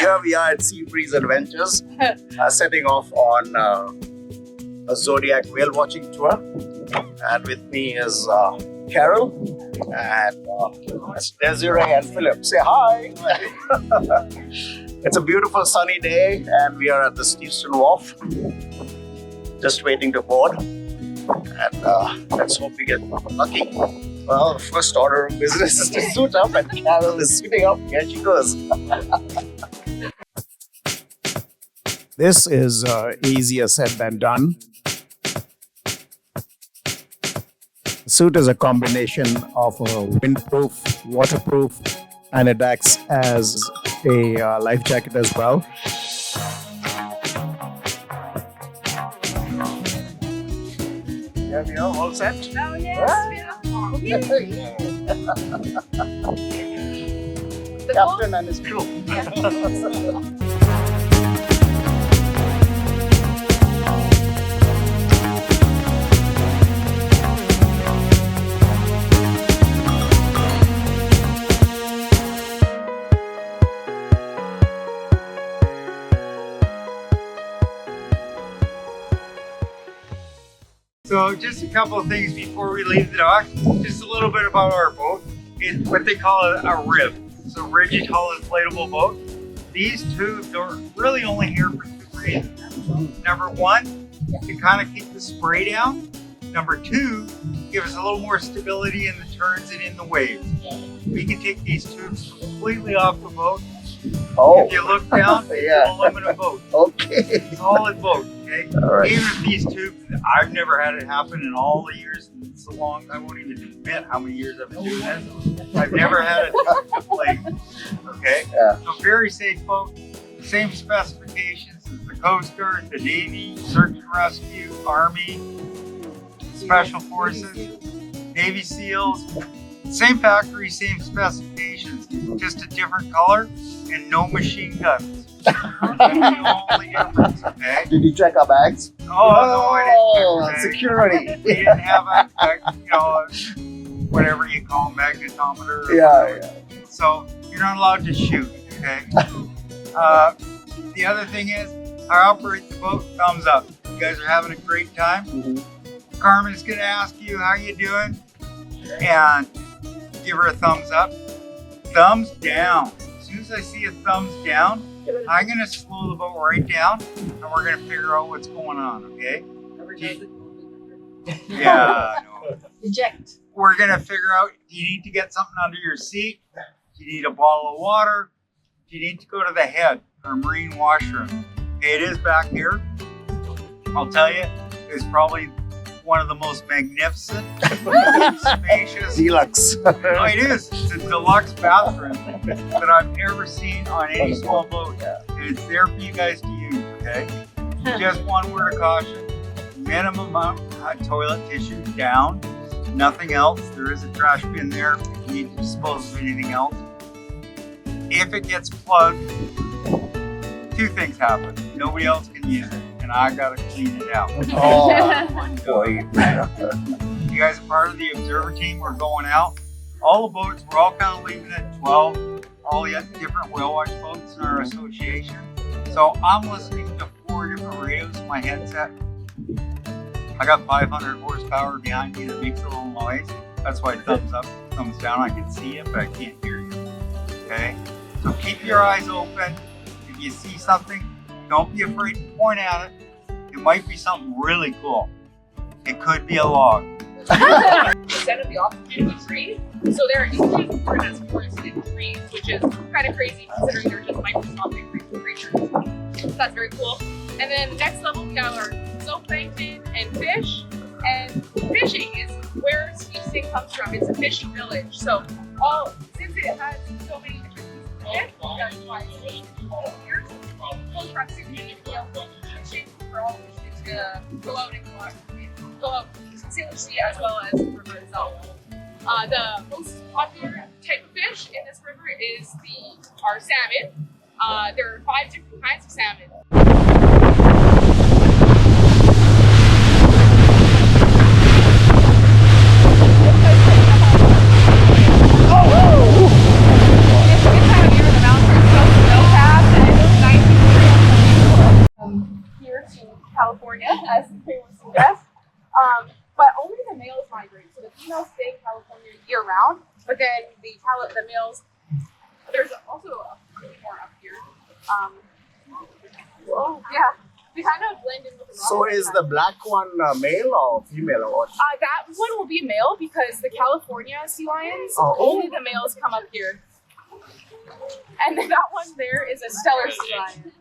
Here we are at Seabreeze Adventures, setting off on a Zodiac whale watching tour. And with me is Carol and Desiree and Philip. Say hi! It's a beautiful sunny day and we are at the Eastern Wharf, just waiting to board. And let's hope we get lucky. Well, the first order of business is to suit up, and Carol is suiting up. Here she goes. This is easier said than done. The suit is a combination of a windproof, waterproof, and it acts as a life jacket as well. There we are, all set? Oh, yes. The captain and his crew. So just a couple of things before we leave the dock. Just a little bit about our boat. It's what they call a rib. So rigid hull inflatable boat. These tubes are really only here for two reasons. Number one, to kind of keep the spray down. Number two, give us a little more stability in the turns and in the waves. We can take these tubes completely off the boat. Oh. If you look down, it's an aluminum boat. Okay. Solid boat. Okay? All right. Even if these tubes, I've never had it happen in all the years. It's so long, I won't even admit how many years I've been doing this. I've never had it like, okay? Yeah. So very safe boat. Same specifications as the Coast Guard, the Navy, Search and Rescue, Army, Special Forces, Navy SEALs. Same factory, same specifications, just a different color and no machine guns. That's the only difference, okay? Did you check our bags? Oh, no, I didn't. Security. We didn't have a whatever you call magnetometer. Yeah. So you're not allowed to shoot, okay? The other thing is, I operate the boat, thumbs up. You guys are having a great time. Mm-hmm. Carmen's gonna ask you how you doing, and give her a thumbs up. Thumbs down. As soon as I see a thumbs down, I'm gonna slow the boat right down, and we're gonna figure out what's going on, okay? Yeah, no. Eject. We're gonna figure out, do you need to get something under your seat? Do you need a bottle of water? Do you need to go to the head, or marine washroom? Okay, it is back here. I'll tell you, it's probably one of the most magnificent, spacious. Deluxe. No, it is. It's a deluxe bathroom that I've ever seen on any small boat. And it's there for you guys to use, okay? Just one word of caution. Minimum amount of toilet tissue down. Nothing else. There is a trash bin there if you need to dispose of anything else. If it gets plugged, two things happen. Nobody else can use it, and I gotta clean it out. Oh, boy. You guys are part of the observer team. We're going out. All the boats, we're all kind of leaving at 12. All the different whale watch boats in our association. So I'm listening to 4 different radios in my headset. I got 500 horsepower behind me that makes a little noise. That's why thumbs up, thumbs down. I can see you, but I can't hear you. Okay? So keep your eyes open. If you see something, don't be afraid to point at it. It might be something really cool. It could be a log. Instead of the oxygen was free, so they're equally important as forests in trees, which is kind of crazy considering they're just microscopic creatures. So that's very cool. And then next level we have our zooplankton and fish. And fishing is where Seabreeze comes from. It's a fishing village. So since it has so many different fish, that's why it's here. Close proximity to the fishing for all fish to go out and go out to sea as well as the river itself. The most popular type of fish in this river is our salmon. There are 5 different kinds of salmon. It's time of year in the mountains, so snowpack and California, as the name would suggest. But only the males migrate. So the females stay in California year round, but then the males, there's also a few more up here. Yeah, they kind of blend in with the So is the black one male or female or what? that one will be male because the California sea lions, only the males come up here. And then that one there is a stellar sea lion.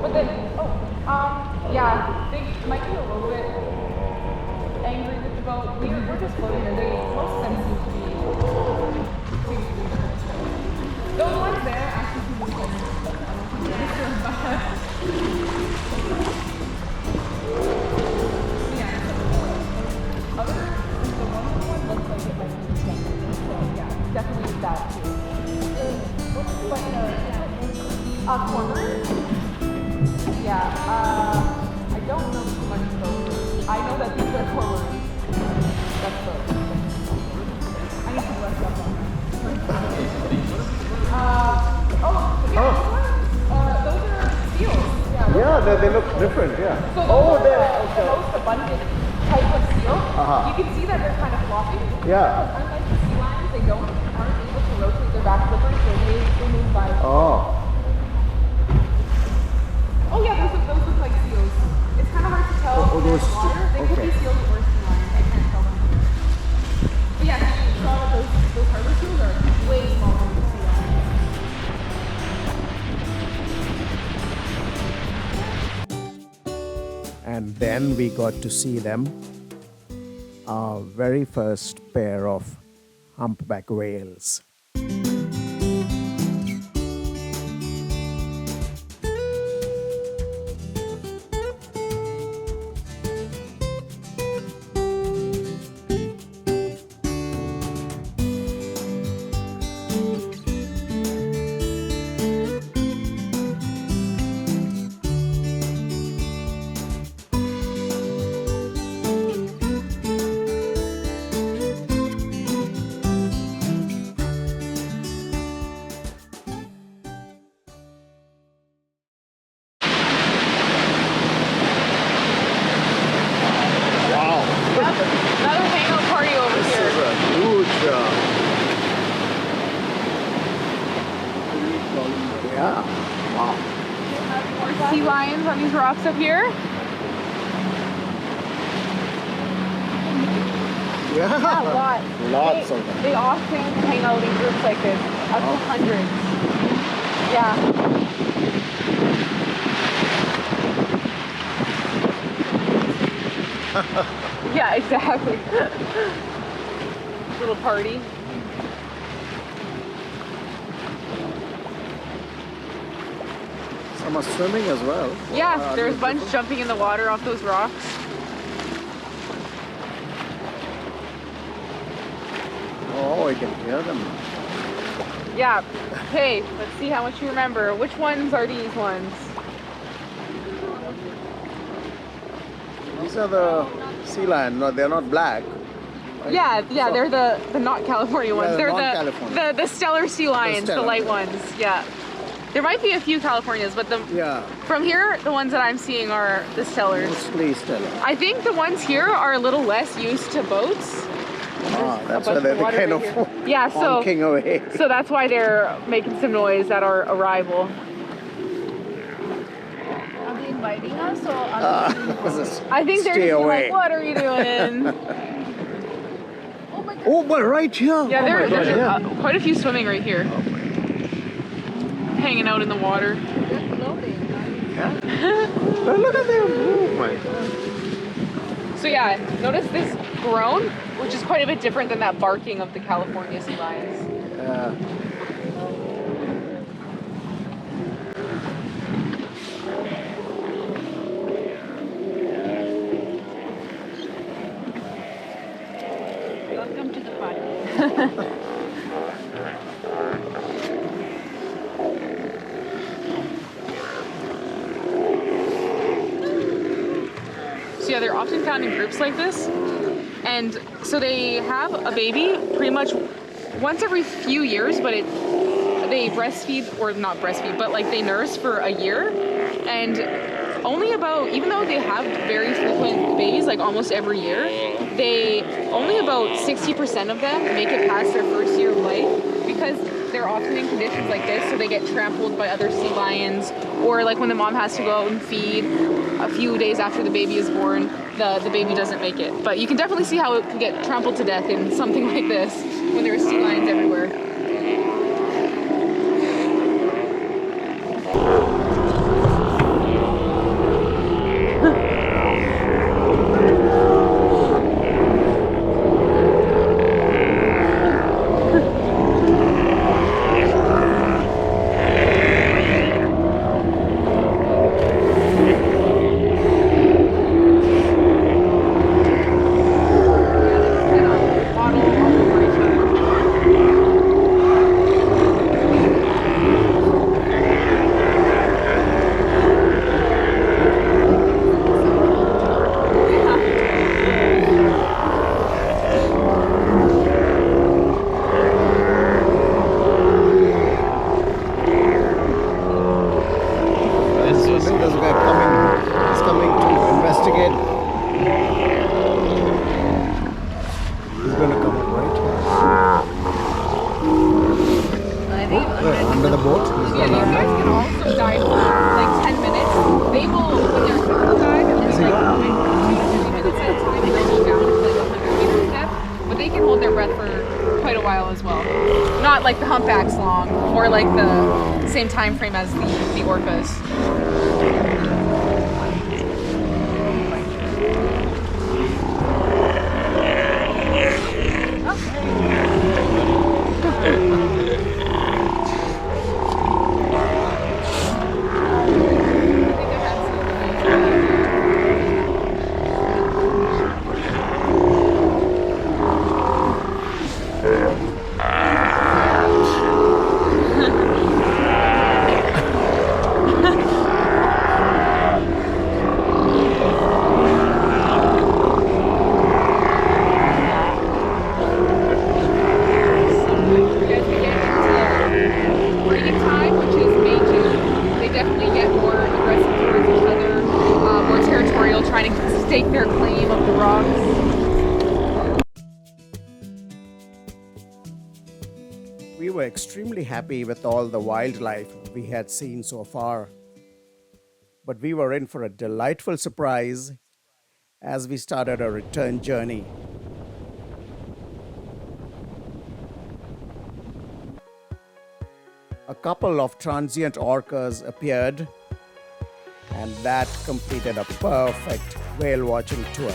But then, yeah, they might be a little bit angry with the boat. We're just floating there. Most of them seem to be. Those ones there actually seem to be like, yeah. Other, the one looks like it might be something. So yeah, definitely that too. But corner. Yeah, I don't know too much about those. I know that these are cormorants. That's those. I need to brush up on that. Those are seals. Yeah, they look different, yeah. So the most abundant type of seal. You can see that they're kind of floppy. Yeah. Unlike the sea lions, they aren't able to rotate their back flippers, so they move by. Oh yeah, those look like seals. It's kind of hard to tell from the water. They could be seals or sea lions. I can't tell them. But yeah, you saw that those harbor seals are way smaller than sea lions. And then we got to see them. Our very first pair of humpback whales. Another hangout party over here. This is a huge, yeah, wow. More sea lions on these rocks up here. Yeah, Yeah, lots. Lots of them. They often hang out in groups like this, up to hundreds. Yeah. Yeah, exactly. Little party. Some are swimming as well. Yeah, there's a bunch jumping in the water off those rocks. Oh, I can hear them. Yeah. Hey, let's see how much you remember. Which ones are these ones? These are the sea lion. No, they're not black. Right? Yeah, they're the not California ones. Yeah, They're non-California. the stellar sea lions, the stellar. light ones. Yeah. There might be a few Californias, but from here, the ones that I'm seeing are the stellars. Mostly stellar. I think the ones here are a little less used to boats. That's why they're kind of honking away. So that's why they're making some noise at our arrival. Are they inviting us or I think they're Stay just away. like, what are you doing? oh my god. Oh, but right here. Yeah, there's yeah. quite a few swimming right here. Hanging out in the water. They're floating. Oh, look at them. Oh my. So yeah, notice this groan, which is quite a bit different than that barking of the California sea lions. Welcome to the party. found in groups like this. And so they have a baby pretty much once every few years, but they breastfeed, or not breastfeed, but like they nurse for a year. And only about, even though they have very frequent babies, like almost every year, only about 60% of them make it past their first year of life, because they're often in conditions like this, so they get trampled by other sea lions, or like when the mom has to go out and feed a few days after the baby is born, the baby doesn't make it. But you can definitely see how it can get trampled to death in something like this when there are sea lions everywhere. Under the boat? Yeah, these guys can also dive for like 10 minutes. They will, when they're quick to dive, and then like 2 to 3 minutes at a time, and they'll go down to like 100 meters depth. But they can hold their breath for quite a while as well. Not like the humpbacks long, or like the same time frame as the orcas. We were extremely happy with all the wildlife we had seen so far. But we were in for a delightful surprise as we started our return journey. A couple of transient orcas appeared, and that completed a perfect whale watching tour.